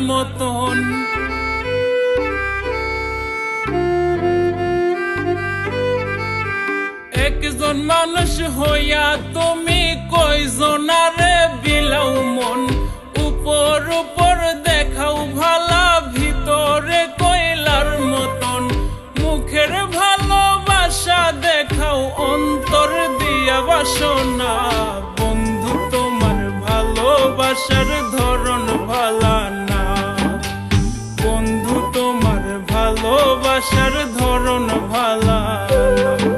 মতন। একজন মানুষ হইয়া তুমি কয়জনারে বিলাও মন। উপর উপর দেখাও ভালা, ভিতরে কয়লার মতন। মুখের ভালোবাসা দেখাও, অন্তর দিয়া বাসনা। বন্ধু তোমার ভালোবাসার ধরন ভালা না। বন্ধু তোমার ভালোবাসার ধরন ভালা না।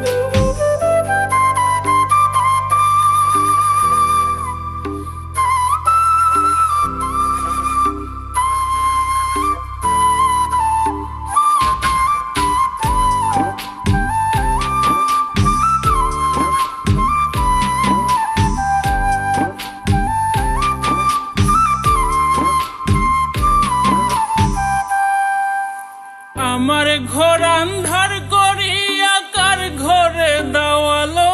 আমার ঘর আন্ধার করিয়া কার ঘরে দেওয়ালো।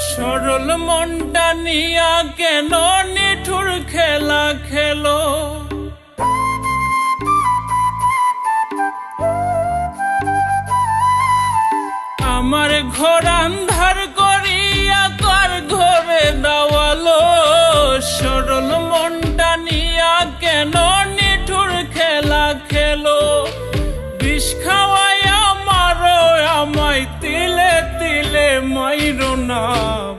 সরল মনটা নিয়া কেন নিঠুর খেলা খেলো। আমার ঘর আন্ধার করিয়া কার ঘরে দেওয়ালো। সরল মনটা নিয়া কেন নিঠুর খেলা খেলো। বিষ খাওয়াইয়া মারো আমায়, তিলে তিলে মাইরো না।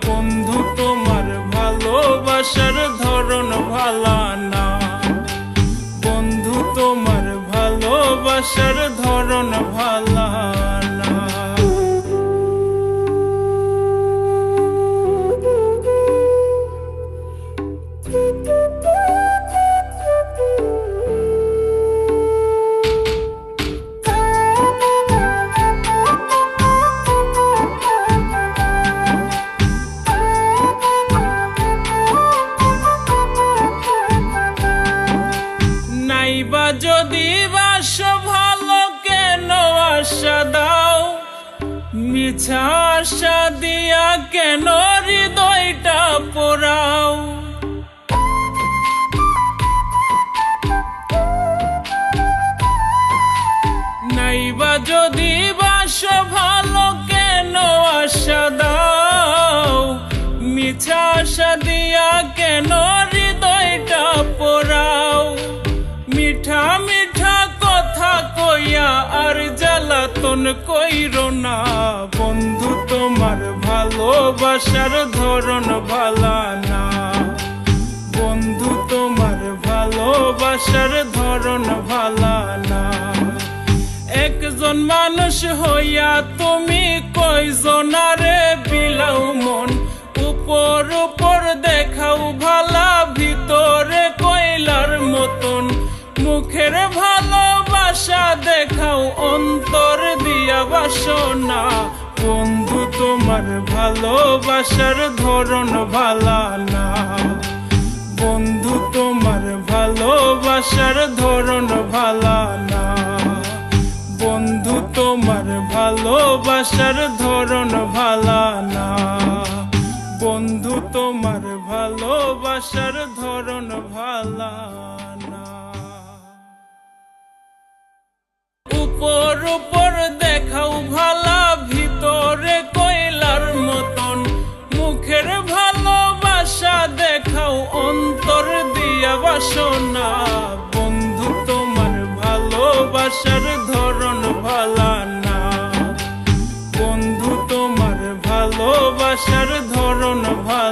বন্ধু তোমার ভালোবাসার ধরন ভালা না। বন্ধু তোমার ভালোবাসার ধরন ভালা না। নাইবা যদি বাসো ভালো কেন আশা দাও। মিছা আশা দিয়া কেন হৃদয়টা পোড়াও। নাইবা যদি বাসো ভালো কেন আশা দাও। মিছা আশা দিয়া কেন হৃদয়টা পোড়াও। মিঠা মিঠা কথা কইয়া আর জ্বালাতন কইরো না। বন্ধু তোমার ভালোবাসার ধরন ভালা না। বন্ধু তোমার ভালোবাসার ধরন ভালা না। একজন মানুষ হইয়া তুমি কয়জনারে বিলাও মন। উপর উপর দেখাও ভালা, ভিতরে কয়লার মতন। মুখের ভালোবাসা দেখাও, অন্তর দিয়া বাসনা। বন্ধু তোমার ভালোবাসার ধরন ভালা না। বন্ধু তোমার ভালোবাসার ধরন ভালা না। বন্ধু তোমার ভালোবাসার ধরন ভালা না। বন্ধু তোমার ভালোবাসার ধরন ভালা না। উপর উপর দেখাও ভালা, ভিতরে কয়লার মতন। মুখের ভালোবাসা দেখাও, অন্তর দিয়া বাসনা। বন্ধু তোমার ভালোবাসার ধরন ভালা না। বন্ধু তোমার ভালোবাসার ধরন ভালা।